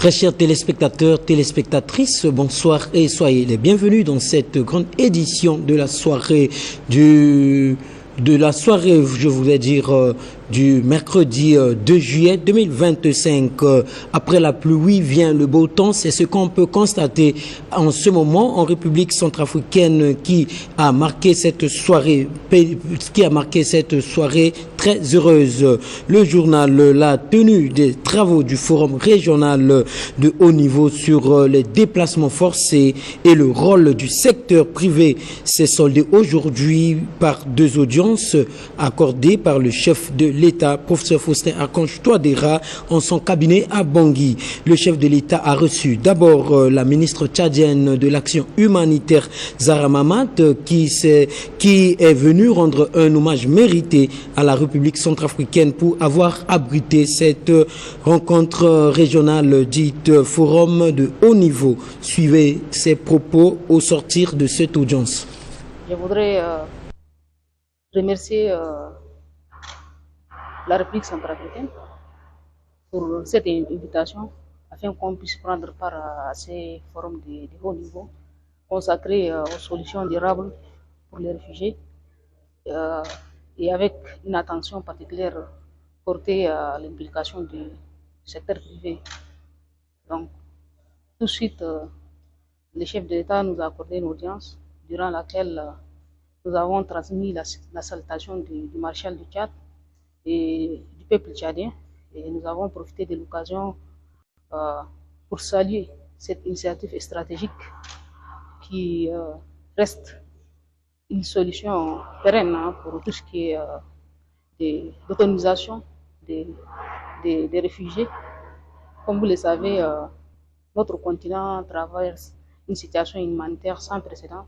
Très chers téléspectateurs, téléspectatrices, bonsoir et soyez les bienvenus dans cette grande édition de la soirée je voulais dire, du mercredi 2 juillet 2025. Après la pluie vient le beau temps, c'est ce qu'on peut constater en ce moment en République centrafricaine qui a marqué cette soirée très heureuse. Le journal La tenue des travaux du forum régional de haut niveau sur les déplacements forcés et le rôle du secteur privé s'est soldé aujourd'hui par deux audiences accordées par le chef de l'État, professeur Faustin Archange Touadéra, en son cabinet à Bangui. Le chef de l'État a reçu d'abord la ministre tchadienne de l'action humanitaire Zahra Mamat qui est venue rendre un hommage mérité à la République centrafricaine pour avoir abrité cette rencontre régionale dite forum de haut niveau. Suivez ses propos au sortir de cette audience. Je voudrais remercier la République centrafricaine pour cette invitation afin qu'on puisse prendre part à ces forums de haut niveau consacrés aux solutions durables pour les réfugiés et avec une attention particulière portée à l'implication du secteur privé. Donc, tout de suite, le chef de l'État nous a accordé une audience durant laquelle nous avons transmis la salutation du maréchal du Tchad et du peuple tchadien. Et nous avons profité de l'occasion pour saluer cette initiative stratégique qui reste une solution pérenne pour tout ce qui est d'autonomisation des réfugiés. Comme vous le savez, notre continent traverse une situation humanitaire sans précédent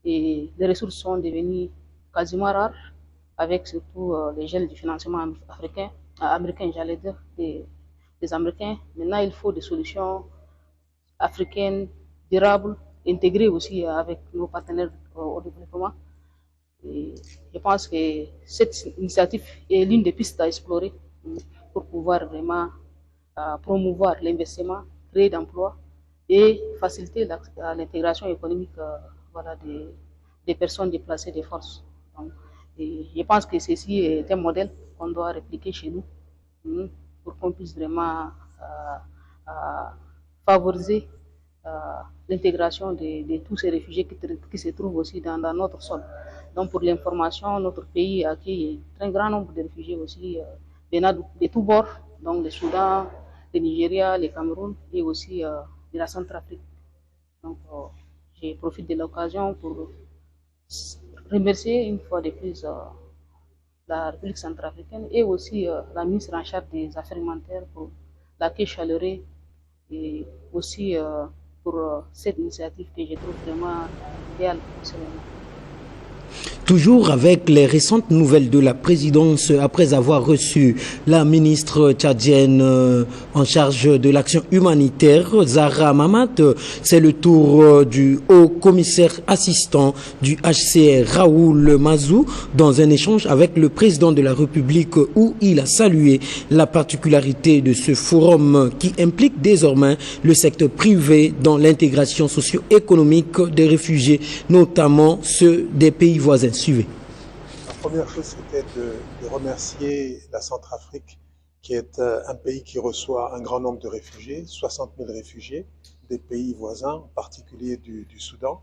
et les ressources sont devenues quasiment rares, avec surtout les gels du financement américain, j'allais dire, des Américains. Maintenant, il faut des solutions africaines, durables, intégrées aussi avec nos partenaires au développement. Et je pense que cette initiative est l'une des pistes à explorer pour pouvoir vraiment promouvoir l'investissement, créer d'emplois et faciliter l'intégration économique des personnes déplacées des forces. Donc, et je pense que ceci est un modèle qu'on doit répliquer chez nous pour qu'on puisse vraiment favoriser l'intégration de tous ces réfugiés qui se trouvent aussi dans notre sol. Donc pour l'information, notre pays accueille un grand nombre de réfugiés aussi venant de tous bords, donc le Soudan, le Nigeria, le Cameroun et aussi de la Centrafrique. Donc je profite de l'occasion pour remercier une fois de plus la République centrafricaine et aussi la ministre en charge des Affaires humanitaires pour l'accueil chaleureux et aussi pour cette initiative que je trouve vraiment idéale pour ce moment. Toujours avec les récentes nouvelles de la présidence, après avoir reçu la ministre tchadienne en charge de l'action humanitaire, Zahra Mamat, c'est le tour du haut commissaire assistant du HCR, Raoul Mazou, dans un échange avec le président de la République où il a salué la particularité de ce forum qui implique désormais le secteur privé dans l'intégration socio-économique des réfugiés, notamment ceux des pays voisins. Suivez. La première chose, c'était de remercier la Centrafrique, qui est un pays qui reçoit un grand nombre de réfugiés, 60 000 réfugiés des pays voisins, en particulier du Soudan.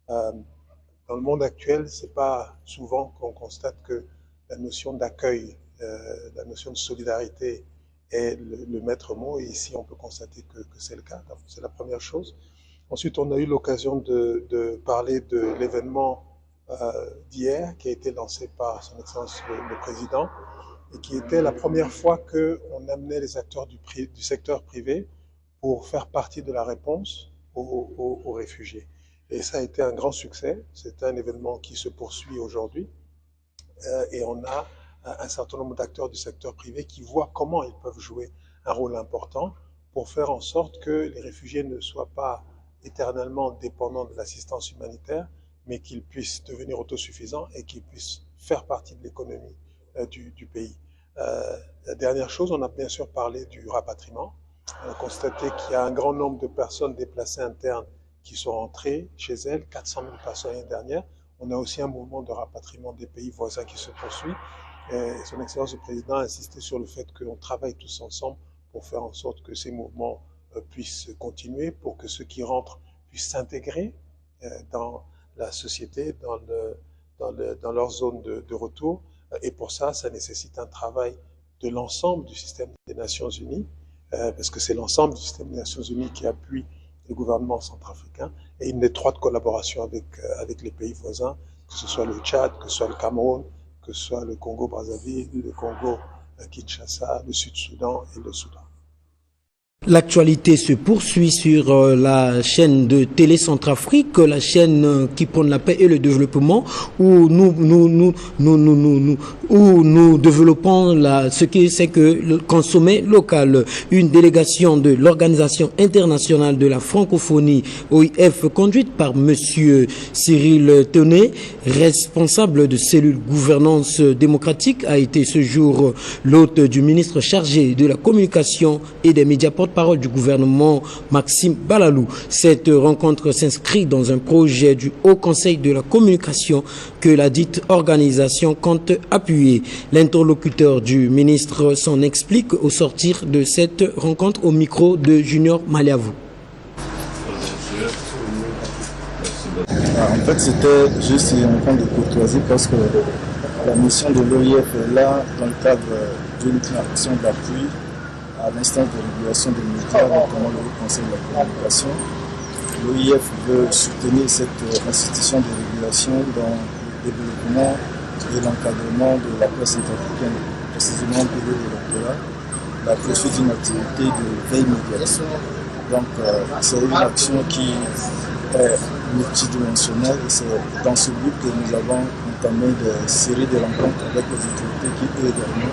Dans le monde actuel, ce n'est pas souvent qu'on constate que la notion d'accueil, la notion de solidarité est le maître mot, et ici on peut constater que c'est le cas. C'est la première chose. Ensuite, on a eu l'occasion de parler de l'événement d'hier, qui a été lancé par son Excellence le Président, et qui était la première fois qu'on amenait les acteurs du secteur privé pour faire partie de la réponse aux réfugiés. Et ça a été un grand succès. C'est un événement qui se poursuit aujourd'hui, et on a un certain nombre d'acteurs du secteur privé qui voient comment ils peuvent jouer un rôle important pour faire en sorte que les réfugiés ne soient pas éternellement dépendants de l'assistance humanitaire, mais qu'ils puissent devenir autosuffisants et qu'ils puissent faire partie de l'économie du pays. La dernière chose, on a bien sûr parlé du rapatriement, On a constaté qu'il y a un grand nombre de personnes déplacées internes qui sont rentrées chez elles, 400 000 personnes l'année dernière. On a aussi un mouvement de rapatriement des pays voisins qui se poursuit. Et Son Excellence le Président a insisté sur le fait qu'on travaille tous ensemble pour faire en sorte que ces mouvements puissent continuer, pour que ceux qui rentrent puissent s'intégrer dans la société, dans leur zone de retour. Et pour ça, ça nécessite un travail de l'ensemble du système des Nations Unies, parce que c'est l'ensemble du système des Nations Unies qui appuie le gouvernement centrafricain, et une étroite collaboration avec les pays voisins, que ce soit le Tchad, que ce soit le Cameroun, que ce soit le Congo-Brazzaville, le Congo-Kinshasa, le Sud-Soudan et le Soudan. L'actualité se poursuit sur la chaîne de Télé Centrafrique, la chaîne qui prône la paix et le développement, où nous développons ce qui c'est que le sommet local, une délégation de l'Organisation internationale de la francophonie, OIF, conduite par monsieur Cyril Tonnet, responsable de cellule gouvernance démocratique, a été ce jour l'hôte du ministre chargé de la communication et des médias porte-parole du gouvernement Maxime Balalou. Cette rencontre s'inscrit dans un projet du Haut Conseil de la communication que la dite organisation compte appuyer. L'interlocuteur du ministre s'en explique au sortir de cette rencontre au micro de Junior Maliavou. En fait, c'était juste une rencontre de courtoisie parce que la mission de l'OIF est là dans le cadre d'une action d'appui à l'instance de régulation des médias, notamment le Haut Conseil de la communication. L'OIF veut soutenir cette institution de régulation dans le développement et l'encadrement de la presse centrafricaine, précisément pour l'électorat, la poursuite d'une activité de veille médiatique. Donc, c'est une action qui est multidimensionnelle et c'est dans ce but que nous avons entamé des séries de rencontres avec les autorités qui, eux, également,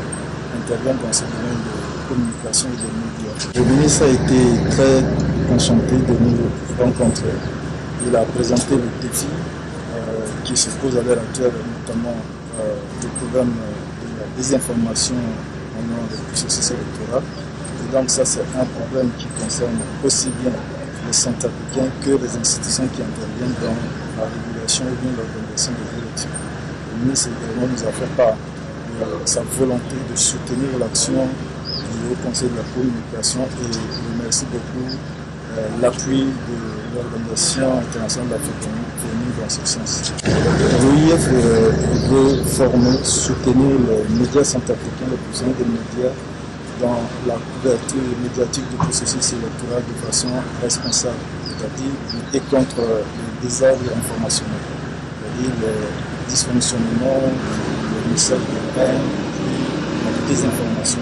interviennent dans ce domaine de communication et des médias. Le ministre a été très enchanté de nous rencontrer. Il a présenté le défi qui se pose à l'heure actuelle, notamment le problème de la désinformation au moment du processus électoral. Et donc ça, c'est un problème qui concerne aussi bien les Centrafricains que les institutions qui interviennent dans la régulation ou bien l'organisation des élections. Le ministre également nous a fait part de sa volonté de soutenir l'action du Haut Conseil de la communication et je remercie beaucoup l'appui de l'Organisation internationale de la francophonie dans ce sens. L'OIF veut former, soutenir les médias centrafricains, les professionnels des médias dans la couverture médiatique du processus électoral de façon responsable, c'est-à-dire lutter contre les désordres informationnels, c'est-à-dire les dysfonctionnements, le message de haine et la désinformation.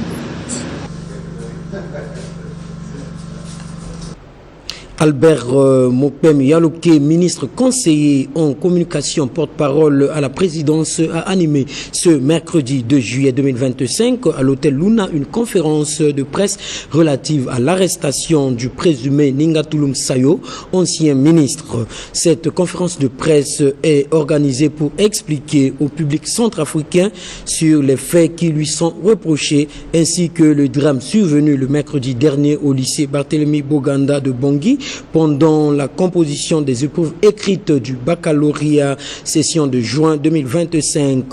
Albert Mopem Yaloké, ministre conseiller en communication, porte-parole à la présidence, a animé ce mercredi 2 juillet 2025 à l'hôtel Luna une conférence de presse relative à l'arrestation du présumé Ningatouloum Sayo, ancien ministre. Cette conférence de presse est organisée pour expliquer au public centrafricain sur les faits qui lui sont reprochés ainsi que le drame survenu le mercredi dernier au lycée Barthélemy Boganda de Bangui pendant la composition des épreuves écrites du baccalauréat session de juin 2025.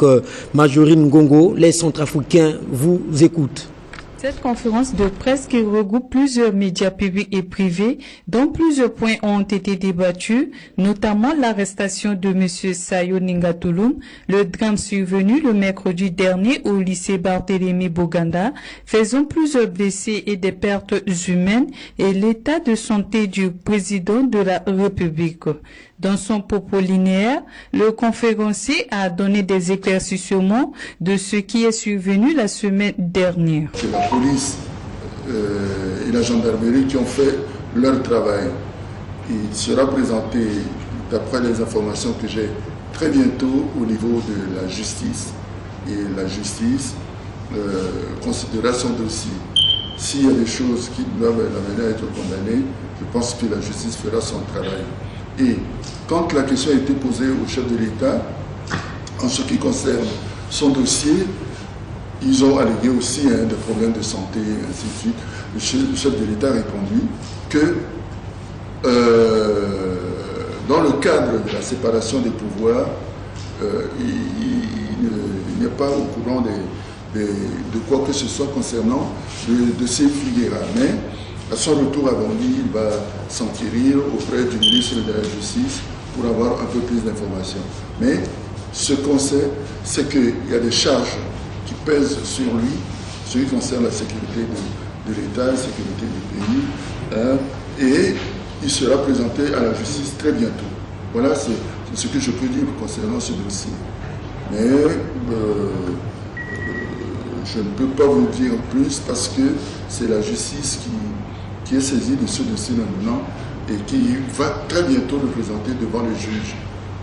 Majorine Ngongo, les Centrafricains vous écoutent. Cette conférence de presse qui regroupe plusieurs médias publics et privés, dont plusieurs points ont été débattus, notamment l'arrestation de M. Sayo Ningatouloum, le drame survenu le mercredi dernier au lycée Barthélemy Boganda, faisant plusieurs blessés et des pertes humaines, et l'état de santé du président de la République. Dans son propos linéaire, le conférencier a donné des éclaircissements de ce qui est survenu la semaine dernière. C'est la police et la gendarmerie qui ont fait leur travail. Il sera présenté, d'après les informations que j'ai, très bientôt au niveau de la justice. Et la justice considérera son dossier. S'il y a des choses qui doivent l'amener à être condamnées, je pense que la justice fera son travail. Et quand la question a été posée au chef de l'État, en ce qui concerne son dossier, ils ont allégué aussi des problèmes de santé, ainsi de suite. Le chef de l'État a répondu que dans le cadre de la séparation des pouvoirs, il n'est pas au courant de quoi que ce soit concernant le dossier Figuera. Mais à son retour à Bangui, il va s'enquérir auprès du ministre de la Justice pour avoir un peu plus d'informations. Mais ce qu'on sait, c'est qu'il y a des charges qui pèsent sur lui, ce qui concerne la sécurité de l'État, la sécurité du pays, et il sera présenté à la justice très bientôt. Voilà, c'est ce que je peux dire concernant ce dossier. Mais je ne peux pas vous dire plus parce que c'est la justice qui est saisie de ce dossier maintenant et qui va très bientôt le présenter devant le juge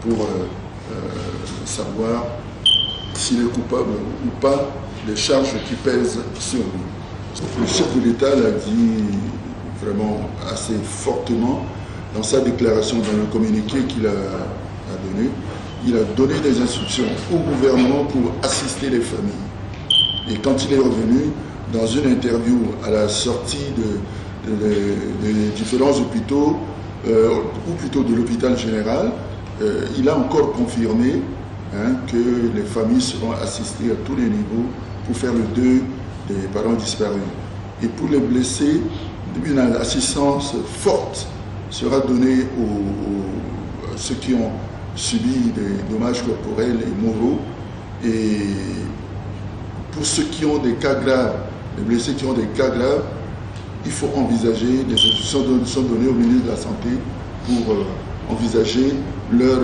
pour savoir s'il est coupable ou pas des charges qui pèsent sur lui. Le chef de l'État l'a dit vraiment assez fortement dans sa déclaration, dans le communiqué qu'il a donné. Il a donné des instructions au gouvernement pour assister les familles. Et quand il est revenu dans une interview à la sortie des différents hôpitaux, ou plutôt de l'hôpital général, il a encore confirmé que les familles seront assistées à tous les niveaux pour faire le deuil des parents disparus. Et pour les blessés, une assistance forte sera donnée à ceux qui ont subi des dommages corporels et moraux. Et pour ceux qui ont des cas graves, les blessés qui ont des cas graves, il faut envisager, des instructions sont données au ministre de la Santé pour envisager leur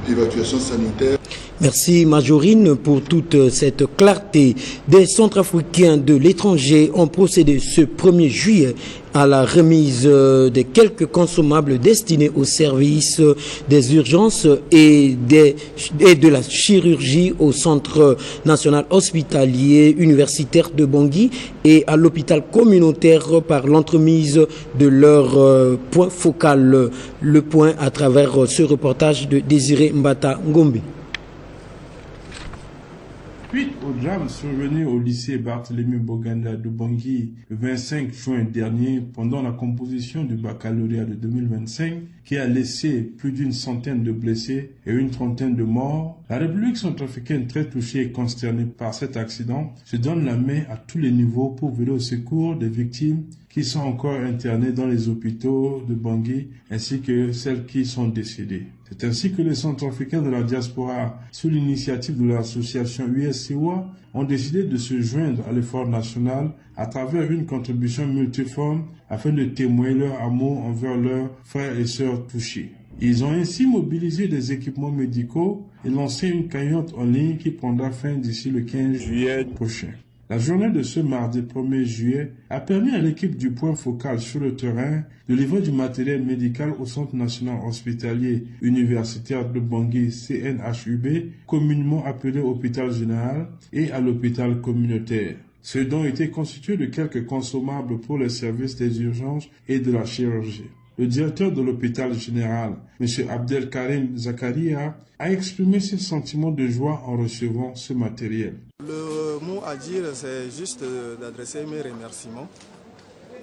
évacuation sanitaire. Merci Majorine pour toute cette clarté. Des Centrafricains de l'étranger ont procédé ce 1er juillet à la remise de quelques consommables destinés au service des urgences et de la chirurgie au Centre national hospitalier universitaire de Bangui et à l'hôpital communautaire par l'entremise de leur point focal. Le point à travers ce reportage de Désiré Mbata Ngombe. Suite au drame survenu au lycée Barthélemy Boganda de Bangui le 25 juin dernier pendant la composition du baccalauréat de 2025 qui a laissé plus d'une centaine de blessés et une trentaine de morts, la République centrafricaine très touchée et consternée par cet accident se donne la main à tous les niveaux pour venir au secours des victimes qui sont encore internées dans les hôpitaux de Bangui ainsi que celles qui sont décédées. C'est ainsi que les Centrafricains de la diaspora, sous l'initiative de l'association USCOA, ont décidé de se joindre à l'effort national à travers une contribution multiforme afin de témoigner leur amour envers leurs frères et sœurs touchés. Ils ont ainsi mobilisé des équipements médicaux et lancé une cagnotte en ligne qui prendra fin d'ici le 15 juillet prochain. La journée de ce mardi 1er juillet a permis à l'équipe du point focal sur le terrain de livrer du matériel médical au Centre national hospitalier universitaire de Bangui CNHUB, communément appelé hôpital général, et à l'hôpital communautaire. Ce don était constitué de quelques consommables pour les services des urgences et de la chirurgie. Le directeur de l'hôpital général, M. Abdelkarim Zakaria, a exprimé ses sentiments de joie en recevant ce matériel. Le mot à dire, c'est juste d'adresser mes remerciements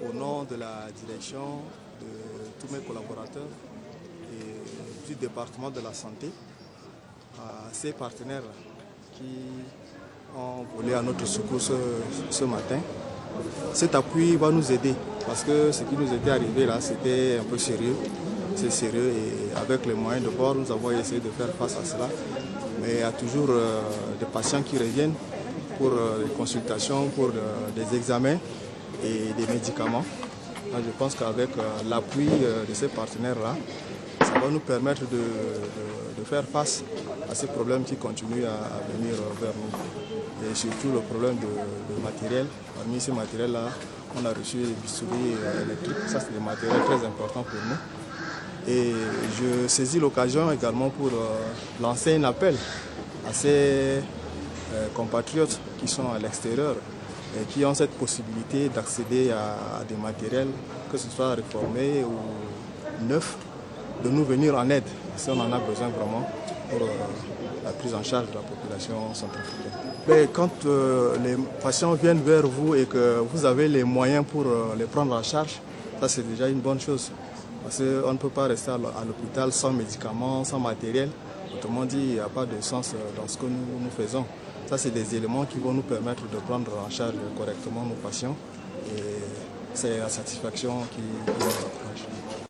au nom de la direction, de tous mes collaborateurs et du département de la santé, à ces partenaires qui ont volé à notre secours ce matin. Cet appui va nous aider parce que ce qui nous était arrivé là, c'était un peu sérieux. C'est sérieux et avec les moyens de bord, nous avons essayé de faire face à cela. Mais il y a toujours des patients qui reviennent pour des consultations, pour des examens et des médicaments. Donc, je pense qu'avec l'appui de ces partenaires-là, ça va nous permettre de faire face à ces problèmes qui continuent à venir vers nous. Et surtout le problème de matériel. Parmi ces matériels-là, on a reçu des bistouris électriques. Ça, c'est des matériels très importants pour nous. Et je saisis l'occasion également pour lancer un appel à ces compatriotes qui sont à l'extérieur et qui ont cette possibilité d'accéder à des matériels, que ce soit réformés ou neufs, de nous venir en aide si on en a besoin vraiment. pour la prise en charge de la population centrafricaine. Mais quand les patients viennent vers vous et que vous avez les moyens pour les prendre en charge, ça c'est déjà une bonne chose. Parce qu'on ne peut pas rester à l'hôpital sans médicaments, sans matériel. Autrement dit, il n'y a pas de sens dans ce que nous faisons. Ça, c'est des éléments qui vont nous permettre de prendre en charge correctement nos patients. Et c'est la satisfaction qui nous approche.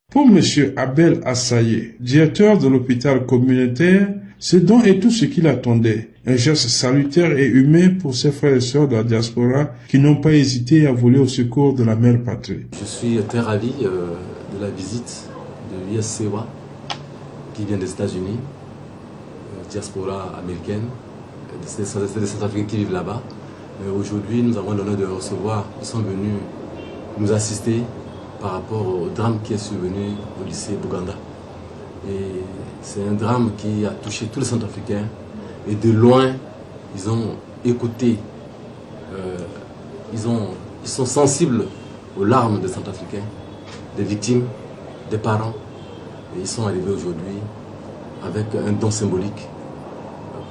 Pour M. Abel Assaye, directeur de l'hôpital communautaire, ce don est tout ce qu'il attendait. Un geste salutaire et humain pour ses frères et sœurs de la diaspora qui n'ont pas hésité à voler au secours de la mère patrie. Je suis très ravi de la visite de l'ISCWA qui vient des États-Unis, diaspora américaine. C'est des Centrafricains qui vivent là-bas. Aujourd'hui, nous avons l'honneur de recevoir. Ils sont venus nous assister par rapport au drame qui est survenu au lycée Buganda. Et c'est un drame qui a touché tous les Centrafricains. Et de loin, ils ont écouté. Ils sont sensibles aux larmes des Centrafricains, des victimes, des parents. Et ils sont arrivés aujourd'hui avec un don symbolique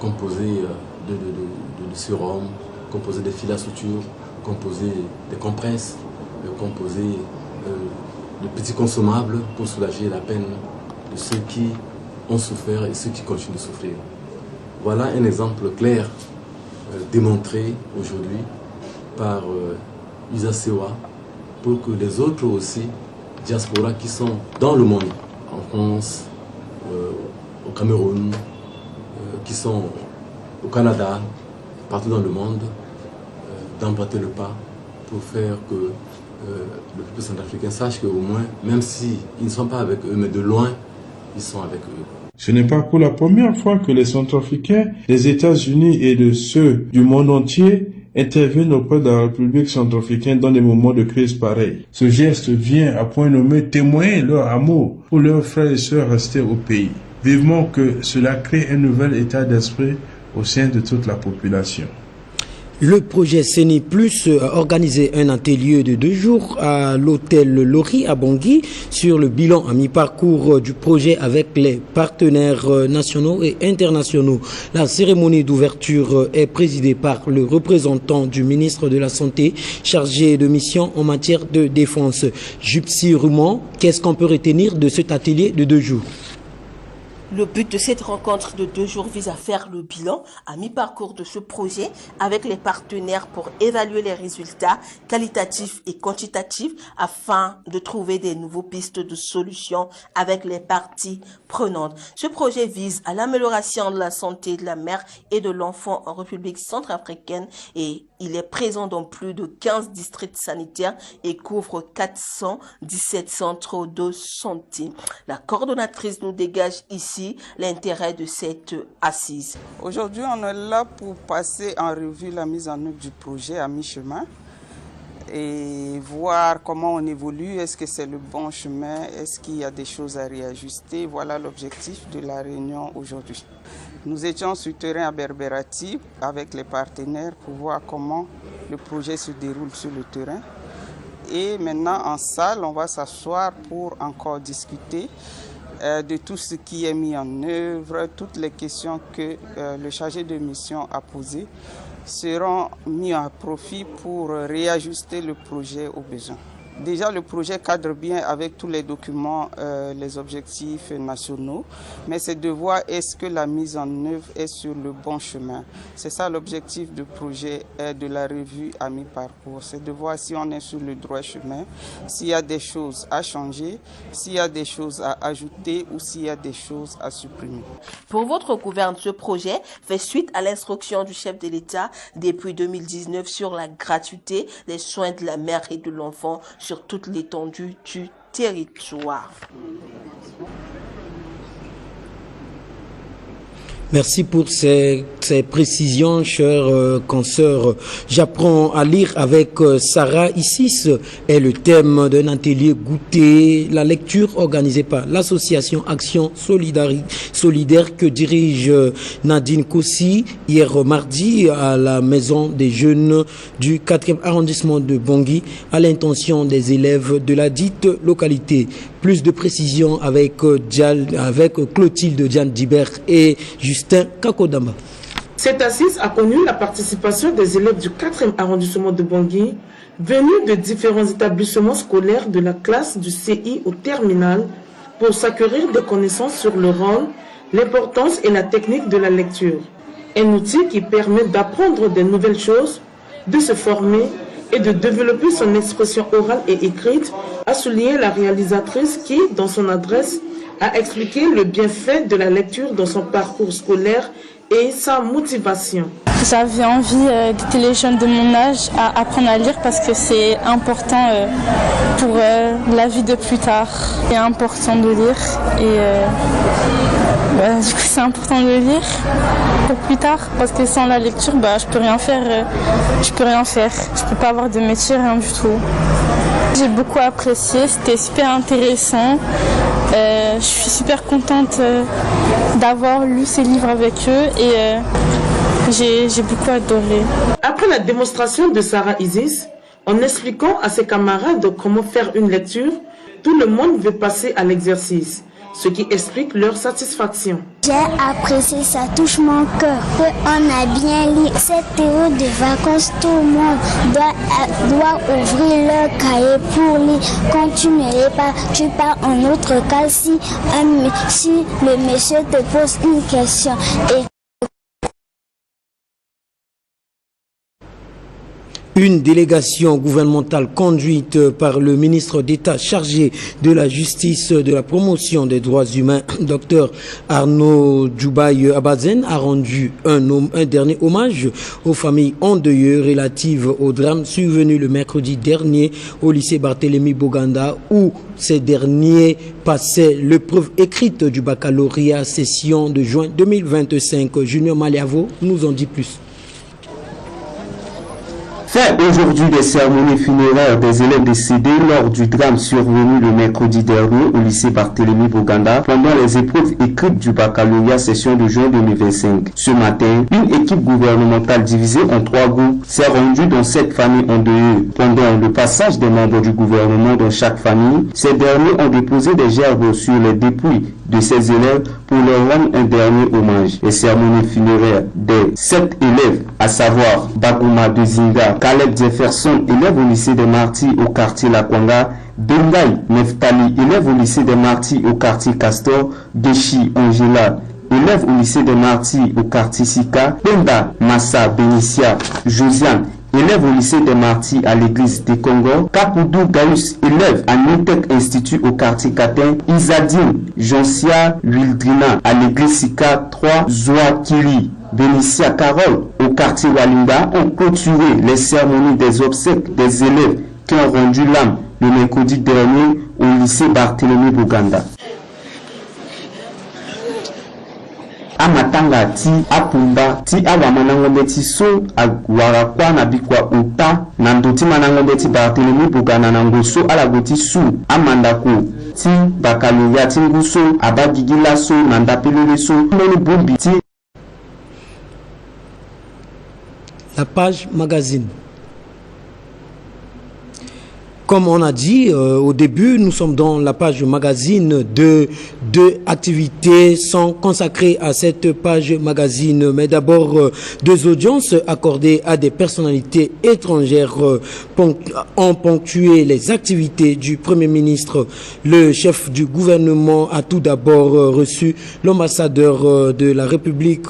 composé de sérum, composé de fils à suture, composé de compresses, composé de petits consommables pour soulager la peine de ceux qui ont souffert et ceux qui continuent de souffrir. Voilà un exemple clair démontré aujourd'hui par ISCWA pour que les autres aussi, diaspora qui sont dans le monde, en France, au Cameroun, qui sont au Canada, partout dans le monde, d'emboîter le pas pour faire que le peuple centrafricain sache qu'au moins, même s'ils ne sont pas avec eux, mais de loin, ils sont avec eux. Ce n'est pas pour la première fois que les Centrafricains des États-Unis et de ceux du monde entier interviennent auprès de la République centrafricaine dans des moments de crise pareils. Ce geste vient à point nommé témoigner leur amour pour leurs frères et sœurs restés au pays. Vivement que cela crée un nouvel état d'esprit au sein de toute la population. Le projet CENI Plus a organisé un atelier de 2 jours à l'hôtel Lori à Bangui sur le bilan à mi-parcours du projet avec les partenaires nationaux et internationaux. La cérémonie d'ouverture est présidée par le représentant du ministre de la Santé chargé de mission en matière de défense. Jupsi Ruman, qu'est-ce qu'on peut retenir de cet atelier de 2 jours? Le but de cette rencontre de 2 jours vise à faire le bilan à mi-parcours de ce projet avec les partenaires pour évaluer les résultats qualitatifs et quantitatifs afin de trouver des nouvelles pistes de solutions avec les parties prenantes. Ce projet vise à l'amélioration de la santé de la mère et de l'enfant en République centrafricaine et il est présent dans plus de 15 districts sanitaires et couvre 417 centres de santé. La coordonnatrice nous dégage ici l'intérêt de cette assise. Aujourd'hui, on est là pour passer en revue la mise en œuvre du projet à mi-chemin et voir comment on évolue, est-ce que c'est le bon chemin, est-ce qu'il y a des choses à réajuster. Voilà l'objectif de la réunion aujourd'hui. Nous étions sur terrain à Berberati avec les partenaires pour voir comment le projet se déroule sur le terrain. Et maintenant, en salle, on va s'asseoir pour encore discuter de tout ce qui est mis en œuvre, toutes les questions que le chargé de mission a posées seront mis à profit pour réajuster le projet aux besoins. Déjà, le projet cadre bien avec tous les documents, les objectifs nationaux, mais c'est de voir est-ce que la mise en œuvre est sur le bon chemin. C'est ça l'objectif du projet de la revue à mi-parcours, c'est de voir si on est sur le droit chemin, s'il y a des choses à changer, s'il y a des choses à ajouter ou s'il y a des choses à supprimer. Pour votre gouverne, ce projet fait suite à l'instruction du chef de l'État depuis 2019 sur la gratuité des soins de la mère et de l'enfant sur toute l'étendue du territoire. Merci pour ces précisions, chers consoeurs. J'apprends à lire avec Sarah Isis est le thème d'un atelier goûter, la lecture organisée par l'association Action Solidaire que dirige Nadine Kossi hier mardi à la maison des jeunes du 4e arrondissement de Bangui à l'intention des élèves de la dite localité. Plus de précisions avec Clotilde Diane Dibert et Justin Kakodamba. Cette assise a connu la participation des élèves du 4e arrondissement de Bangui, venus de différents établissements scolaires de la classe du CI au terminal, pour s'acquérir des connaissances sur le rôle, l'importance et la technique de la lecture. Un outil qui permet d'apprendre de nouvelles choses, de se former et de développer son expression orale et écrite, a souligné la réalisatrice qui, dans son adresse, a expliqué le bienfait de la lecture dans son parcours scolaire et sa motivation. J'avais envie d'aider les jeunes de mon âge à apprendre à lire parce que c'est important pour la vie de plus tard. C'est important de lire et du coup c'est important de lire pour plus tard parce que sans la lecture je peux rien faire. Je peux pas avoir de métier, rien du tout. J'ai beaucoup apprécié, c'était super intéressant. Je suis super contente d'avoir lu ces livres avec eux et j'ai beaucoup adoré. Après la démonstration de Sarah Isis, en expliquant à ses camarades comment faire une lecture, tout le monde veut passer à l'exercice, ce qui explique leur satisfaction. J'ai apprécié, ça touche mon cœur, qu'on a bien lu. Cette période de vacances, tout le monde doit ouvrir leur cahier pour lire. Quand tu ne lis pas, tu pars en autre cas si le monsieur te pose une question. Une délégation gouvernementale conduite par le ministre d'État chargé de la justice, de la promotion des droits humains, Dr Arnaud Djoubaï Abazen, a rendu un dernier hommage aux familles endeuillées relatives au drame survenu le mercredi dernier au lycée Barthélemy Boganda, où ces derniers passaient l'épreuve écrite du baccalauréat session de juin 2025. Junior Maliavo nous en dit plus. Fait aujourd'hui des cérémonies funéraires des élèves décédés lors du drame survenu le mercredi dernier au lycée Barthélemy Boganda pendant les épreuves écrites du baccalauréat session de juin 2025. Ce matin, une équipe gouvernementale divisée en 3 groupes s'est rendue dans cette famille endeuillée. Pendant le passage des membres du gouvernement dans chaque famille, ces derniers ont déposé des gerbes sur les dépouilles de ces élèves pour leur rendre un dernier hommage. Les cérémonies funéraires des 7 élèves, à savoir Bagouma de Zinga, Caleb Jefferson, élève au lycée des Martyrs au quartier Lakwanga, Bengaï Neftali, élève au lycée des Martyrs au quartier Castor, Deshi Angela, élève au lycée des Martyrs au quartier Sika, Penda Massa Benicia, Josiane, élève au lycée des Martyrs à l'église des Congo, Kapoudou Gaius, élève à Nitec Institut au quartier Katin, Isadine Jonsia Wildrina à l'église Sika 3, Zoakiri, Benicia Carole au quartier Walinga ont clôturé les cérémonies des obsèques des élèves qui ont rendu l'âme le mercredi dernier au lycée Barthélemy Boganda. Amatanga ti apumba ti awamanangombe ti so awarakwa na bikwa uta na ndoti manangombe ti Barthélemy Boganda na ngoso alagoti su amandako ti baccalauréat ti nguso abagigila so na ndapelele so moni bombi ti. La page magazine. Comme on a dit au début, nous sommes dans la page magazine. Deux activités sont consacrées à cette page magazine. Mais d'abord, 2 audiences accordées à des personnalités étrangères ont ponctué les activités du Premier ministre. Le chef du gouvernement a tout d'abord reçu l'ambassadeur de la République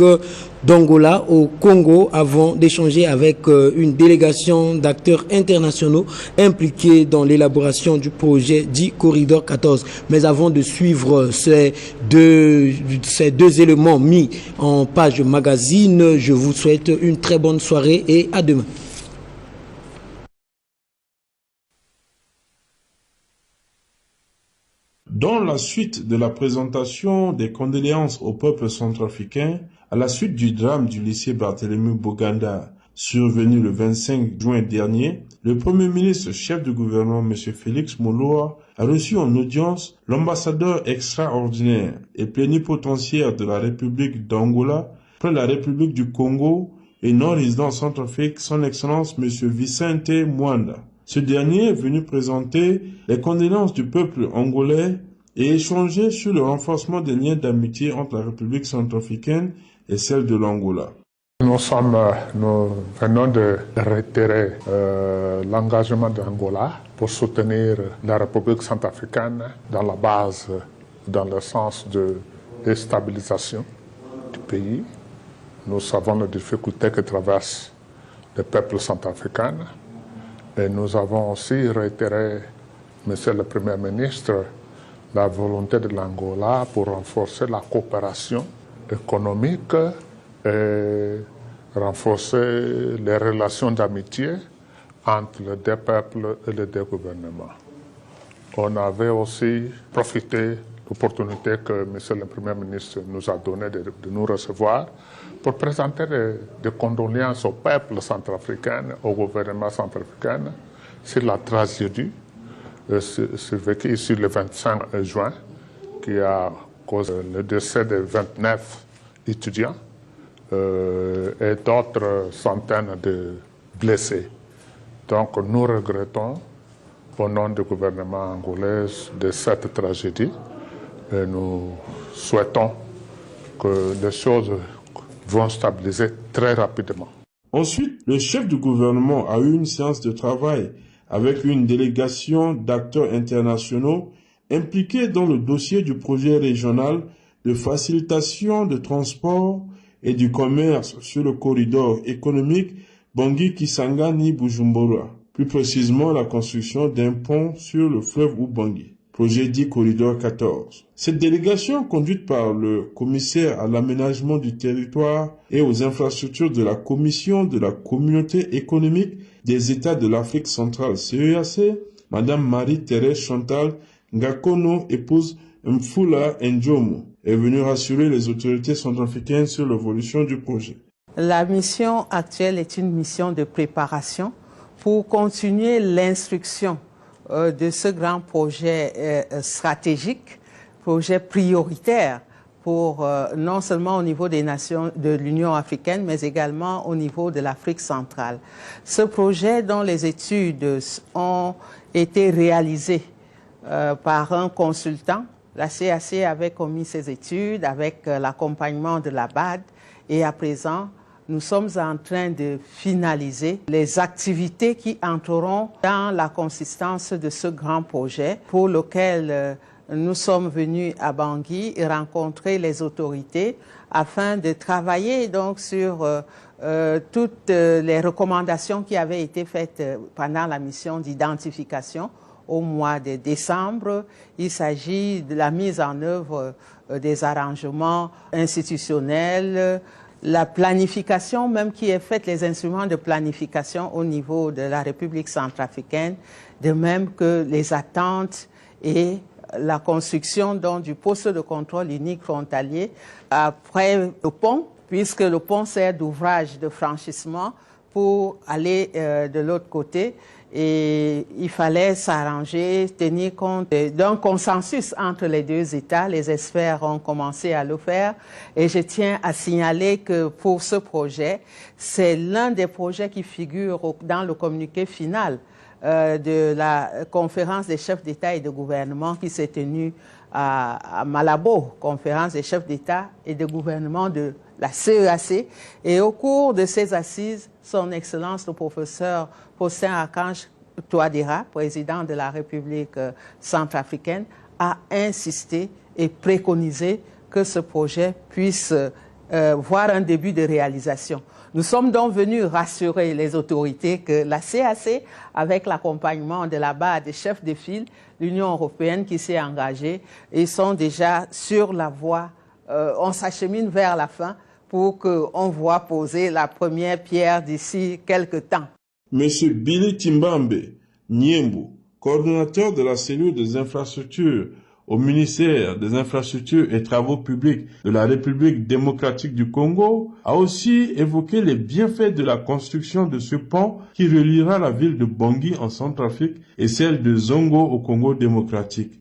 d'Angola au Congo avant d'échanger avec une délégation d'acteurs internationaux impliqués dans l'élaboration du projet dit Corridor 14. Mais avant de suivre ces deux éléments mis en page magazine, je vous souhaite une très bonne soirée et à demain. Dans la suite de la présentation des condoléances au peuple centrafricain, à la suite du drame du lycée Barthélemy Boganda, survenu le 25 juin dernier, le Premier ministre chef du gouvernement M. Félix Moloa a reçu en audience l'ambassadeur extraordinaire et plénipotentiaire de la République d'Angola près la République du Congo et non-résident en Centrafrique, son Excellence M. Vicente Mwanda. Ce dernier est venu présenter les condoléances du peuple angolais et échanger sur le renforcement des liens d'amitié entre la République centrafricaine et celle de l'Angola. Nous venons de réitérer l'engagement d'Angola pour soutenir la République centrafricaine dans la base, dans le sens de déstabilisation du pays. Nous savons les difficultés que traverse le peuple centrafricain et nous avons aussi réitéré, Monsieur le Premier ministre, la volonté de l'Angola pour renforcer la coopération économique et renforcer les relations d'amitié entre les deux peuples et les deux gouvernements. On avait aussi profité de l'opportunité que M. le Premier ministre nous a donnée de nous recevoir pour présenter des condoléances au peuple centrafricain, au gouvernement centrafricain, sur la tragédie survécue ici le 25 juin, qui a causé le décès de 29 étudiants et d'autres centaines de blessés. Donc nous regrettons au nom du gouvernement angolais de cette tragédie et nous souhaitons que les choses vont stabiliser très rapidement. Ensuite, le chef du gouvernement a eu une séance de travail avec une délégation d'acteurs internationaux impliqués dans le dossier du projet régional de facilitation de transport et du commerce sur le corridor économique Bangui-Kisangani-Bujumbura, plus précisément la construction d'un pont sur le fleuve Ubangi, projet dit Corridor 14. Cette délégation, conduite par le commissaire à l'aménagement du territoire et aux infrastructures de la Commission de la Communauté économique des États de l'Afrique centrale CEAC, Madame Marie-Thérèse Chantal Ngakono, épouse Mfula Njomo, est venue rassurer les autorités centrafricaines sur l'évolution du projet. La mission actuelle est une mission de préparation pour continuer l'instruction de ce grand projet stratégique, projet prioritaire pour non seulement au niveau des nations de l'Union africaine, mais également au niveau de l'Afrique centrale. Ce projet dont les études ont été réalisées par un consultant, la CAC avait commis ses études avec l'accompagnement de la BAD et à présent, nous sommes en train de finaliser les activités qui entreront dans la consistance de ce grand projet pour lequel nous sommes venus à Bangui et rencontrer les autorités afin de travailler donc sur toutes les recommandations qui avaient été faites pendant la mission d'identification au mois de décembre. Il s'agit de la mise en œuvre des arrangements institutionnels, la planification même qui est faite, les instruments de planification au niveau de la République centrafricaine, de même que les attentes et la construction donc, du poste de contrôle unique frontalier après le pont, puisque le pont sert d'ouvrage de franchissement pour aller de l'autre côté. Et il fallait s'arranger, tenir compte d'un consensus entre les deux États. Les experts ont commencé à le faire. Et je tiens à signaler que pour ce projet, c'est l'un des projets qui figure dans le communiqué final de la conférence des chefs d'État et de gouvernement qui s'est tenue à Malabo, conférence des chefs d'État et de gouvernement de la CEAC. Et au cours de ces assises, son Excellence le professeur Faustin Archange Touadéra, président de la République centrafricaine, a insisté et préconisé que ce projet puisse voir un début de réalisation. Nous sommes donc venus rassurer les autorités que la CAC, avec l'accompagnement de la BAD des chefs de file, l'Union européenne qui s'est engagée, ils sont déjà sur la voie, on s'achemine vers la fin pour qu'on voit poser la première pierre d'ici quelques temps. Monsieur Billy Timbambe Niembu, coordonnateur de la cellule des infrastructures au ministère des Infrastructures et Travaux publics de la République démocratique du Congo, a aussi évoqué les bienfaits de la construction de ce pont qui reliera la ville de Bangui en Centrafrique et celle de Zongo au Congo démocratique.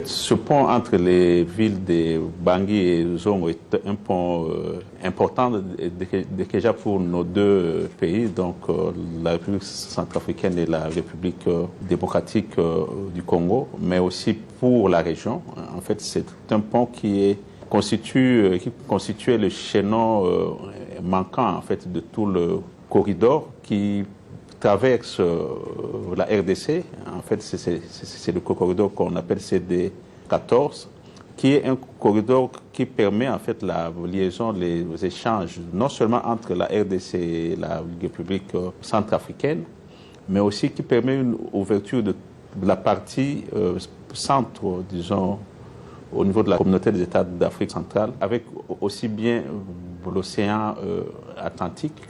Ce pont entre les villes de Bangui et Zongo est un pont important déjà pour nos deux pays, donc la République centrafricaine et la République démocratique du Congo, mais aussi pour la région. En fait, c'est un pont qui constituait le chaînon manquant en fait de tout le corridor qui traverse la RDC. En fait, c'est le corridor qu'on appelle CD14, qui est un corridor qui permet en fait la liaison, les échanges, non seulement entre la RDC et la République centrafricaine, mais aussi qui permet une ouverture de la partie centre, disons, au niveau de la communauté des États d'Afrique centrale, avec aussi bien l'océan Atlantique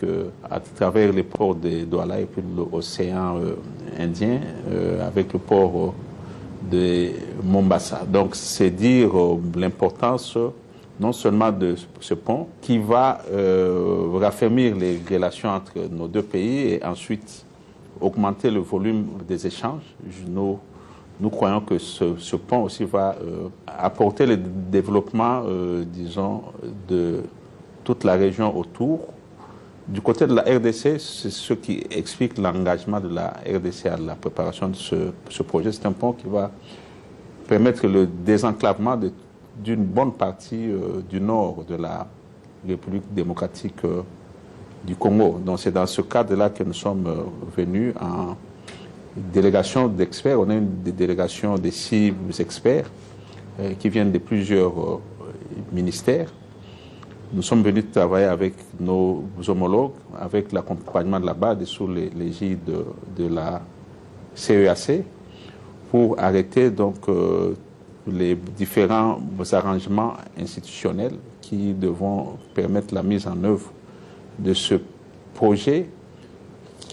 à travers les ports de Douala et puis l'océan Indien avec le port de Mombasa. Donc c'est dire l'importance non seulement de ce pont qui va raffermir les relations entre nos deux pays et ensuite augmenter le volume des échanges. Nous croyons que ce pont aussi va apporter le développement, disons, de toute la région autour. Du côté de la RDC, c'est ce qui explique l'engagement de la RDC à la préparation de ce projet. C'est un pont qui va permettre le désenclavement d'une bonne partie du nord de la République démocratique du Congo. Donc c'est dans ce cadre-là que nous sommes venus en délégation d'experts. On a une délégation de 6 experts qui viennent de plusieurs ministères. Nous sommes venus travailler avec nos homologues, avec l'accompagnement de la BAD et sous l'égide de la CEAC pour arrêter donc les différents arrangements institutionnels qui devront permettre la mise en œuvre de ce projet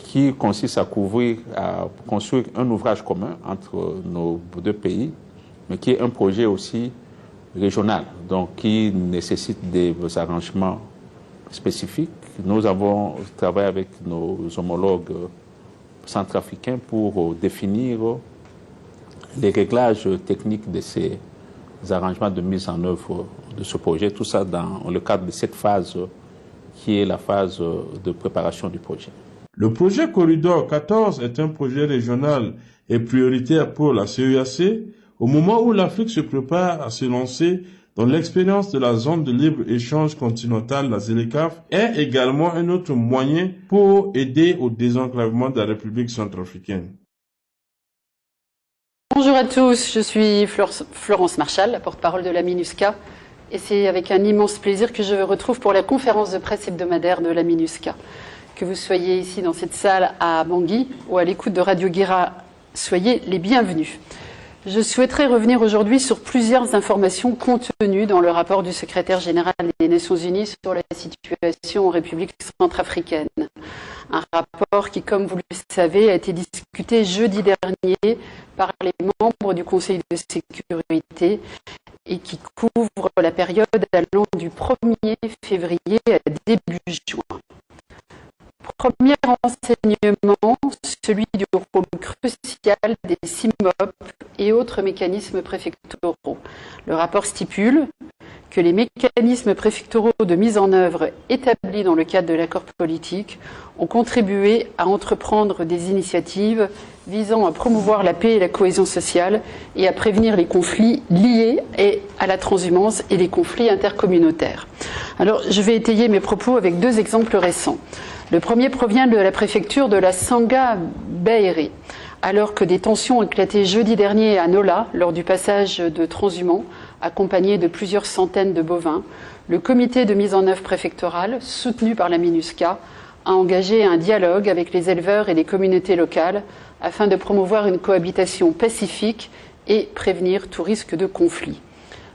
qui consiste à construire un ouvrage commun entre nos deux pays, mais qui est un projet aussi régional, donc qui nécessite des arrangements spécifiques. Nous avons travaillé avec nos homologues centrafricains pour définir les réglages techniques de ces arrangements de mise en œuvre de ce projet, tout ça dans le cadre de cette phase qui est la phase de préparation du projet. Le projet Corridor 14 est un projet régional et prioritaire pour la CEAC au moment où l'Afrique se prépare à se lancer dans l'expérience de la zone de libre-échange continentale, la ZLECAf, est également un autre moyen pour aider au désenclavement de la République centrafricaine. Bonjour à tous, je suis Florence Marchal, la porte-parole de la MINUSCA, et c'est avec un immense plaisir que je vous retrouve pour la conférence de presse hebdomadaire de la MINUSCA. Que vous soyez ici dans cette salle à Bangui ou à l'écoute de Radio Guéra, soyez les bienvenus. Je souhaiterais revenir aujourd'hui sur plusieurs informations contenues dans le rapport du secrétaire général des Nations Unies sur la situation en République centrafricaine. Un rapport qui, comme vous le savez, a été discuté jeudi dernier par les membres du Conseil de sécurité et qui couvre la période allant du 1er février à début juin. Premier renseignement, celui du rôle crucial des CIMOP et autres mécanismes préfectoraux. Le rapport stipule que les mécanismes préfectoraux de mise en œuvre établis dans le cadre de l'accord politique ont contribué à entreprendre des initiatives visant à promouvoir la paix et la cohésion sociale et à prévenir les conflits liés à la transhumance et les conflits intercommunautaires. Alors, je vais étayer mes propos avec 2 exemples récents. Le premier provient de la préfecture de la Sanga-Baéré. Alors que des tensions ont éclaté jeudi dernier à Nola lors du passage de transhumants, accompagné de plusieurs centaines de bovins, le comité de mise en œuvre préfectorale, soutenu par la MINUSCA, a engagé un dialogue avec les éleveurs et les communautés locales afin de promouvoir une cohabitation pacifique et prévenir tout risque de conflit.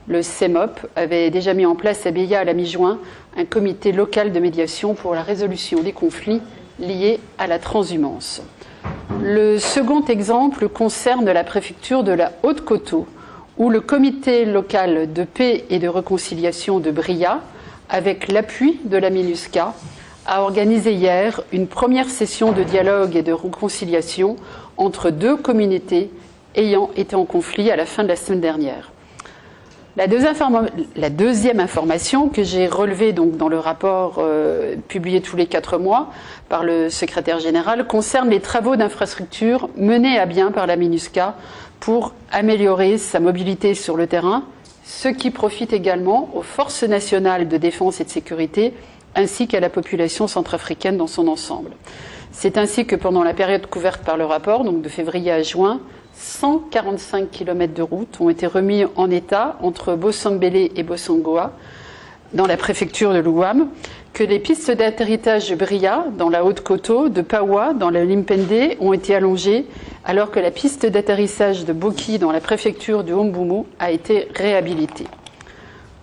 Le CEMOP avait déjà mis en place à Beya à la mi-juin un comité local de médiation pour la résolution des conflits liés à la transhumance. Le second exemple concerne la préfecture de la Haute-Koto, où le comité local de paix et de réconciliation de Bria, avec l'appui de la MINUSCA, a organisé hier une première session de dialogue et de réconciliation entre deux communautés ayant été en conflit à la fin de la semaine dernière. La deuxième information que j'ai relevée donc dans le rapport publié tous les 4 mois par le secrétaire général concerne les travaux d'infrastructure menés à bien par la MINUSCA pour améliorer sa mobilité sur le terrain, ce qui profite également aux forces nationales de défense et de sécurité ainsi qu'à la population centrafricaine dans son ensemble. C'est ainsi que pendant la période couverte par le rapport, donc de février à juin, 145 km de route ont été remis en état entre Bosambélé et Bossangoa, dans la préfecture de l'Ouham, que les pistes d'atterrissage de Bria, dans la Haute-Koto, de Pawa, dans la Limpende, ont été allongées, alors que la piste d'atterrissage de Boki, dans la préfecture de Ombumu, a été réhabilitée.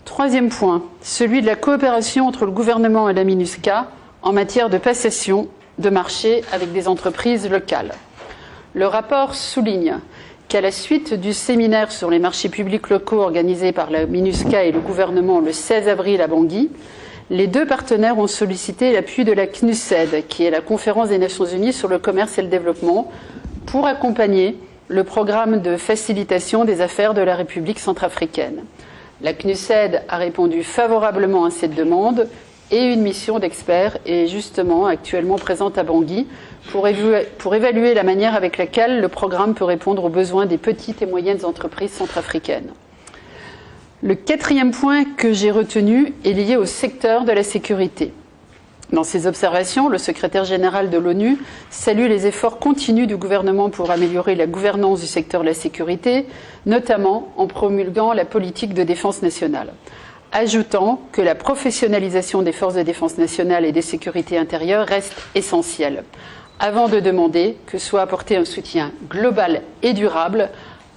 Troisième point, celui de la coopération entre le gouvernement et la MINUSCA en matière de passation de marché avec des entreprises locales. Le rapport souligne qu'à la suite du séminaire sur les marchés publics locaux organisé par la MINUSCA et le gouvernement le 16 avril à Bangui, les deux partenaires ont sollicité l'appui de la CNUSED, qui est la Conférence des Nations Unies sur le commerce et le développement, pour accompagner le programme de facilitation des affaires de la République centrafricaine. La CNUSED a répondu favorablement à cette demande et une mission d'experts est justement actuellement présente à Bangui pour évaluer la manière avec laquelle le programme peut répondre aux besoins des petites et moyennes entreprises centrafricaines. Le quatrième point que j'ai retenu est lié au secteur de la sécurité. Dans ses observations, le secrétaire général de l'ONU salue les efforts continus du gouvernement pour améliorer la gouvernance du secteur de la sécurité, notamment en promulguant la politique de défense nationale, ajoutant que la professionnalisation des forces de défense nationale et des sécurités intérieures reste essentielle, avant de demander que soit apporté un soutien global et durable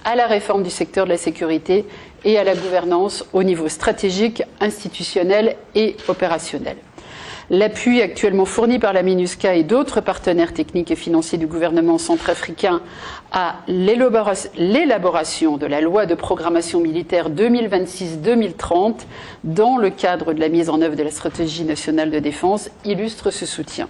à la réforme du secteur de la sécurité et à la gouvernance au niveau stratégique, institutionnel et opérationnel. L'appui actuellement fourni par la MINUSCA et d'autres partenaires techniques et financiers du gouvernement centrafricain à l'élaboration de la loi de programmation militaire 2026-2030 dans le cadre de la mise en œuvre de la stratégie nationale de défense illustre ce soutien.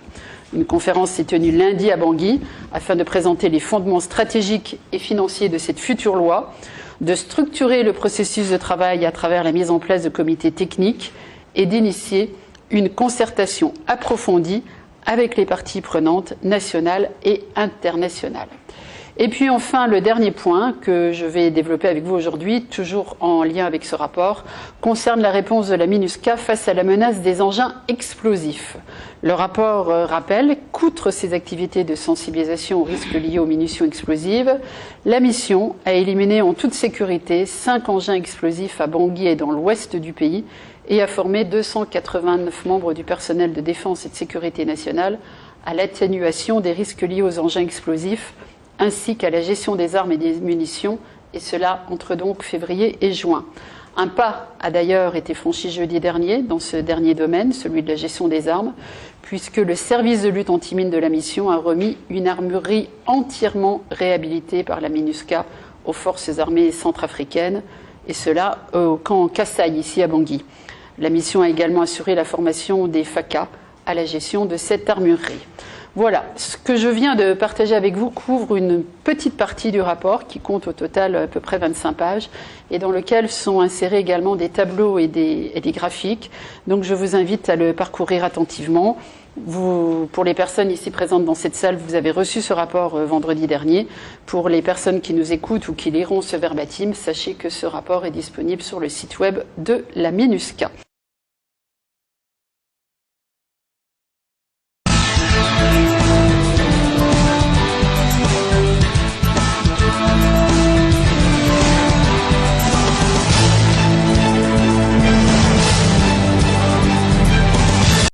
Une conférence s'est tenue lundi à Bangui afin de présenter les fondements stratégiques et financiers de cette future loi, de structurer le processus de travail à travers la mise en place de comités techniques et d'initier une concertation approfondie avec les parties prenantes nationales et internationales. Et puis enfin, le dernier point que je vais développer avec vous aujourd'hui, toujours en lien avec ce rapport, concerne la réponse de la MINUSCA face à la menace des engins explosifs. Le rapport rappelle qu'outre ses activités de sensibilisation aux risques liés aux munitions explosives, la mission a éliminé en toute sécurité 5 engins explosifs à Bangui et dans l'ouest du pays, et a formé 289 membres du personnel de défense et de sécurité nationale à l'atténuation des risques liés aux engins explosifs ainsi qu'à la gestion des armes et des munitions, et cela entre donc février et juin. Un pas a d'ailleurs été franchi jeudi dernier dans ce dernier domaine, celui de la gestion des armes, puisque le service de lutte anti-mine de la mission a remis une armurerie entièrement réhabilitée par la MINUSCA aux forces armées centrafricaines, et cela au camp Kassai, ici à Bangui. La mission a également assuré la formation des FACA à la gestion de cette armurerie. Voilà, ce que je viens de partager avec vous couvre une petite partie du rapport qui compte au total à peu près 25 pages et dans lequel sont insérés également des tableaux et des graphiques. Donc je vous invite à le parcourir attentivement. Pour les personnes ici présentes dans cette salle, vous avez reçu ce rapport vendredi dernier. Pour les personnes qui nous écoutent ou qui liront ce verbatim, sachez que ce rapport est disponible sur le site web de la MINUSCA.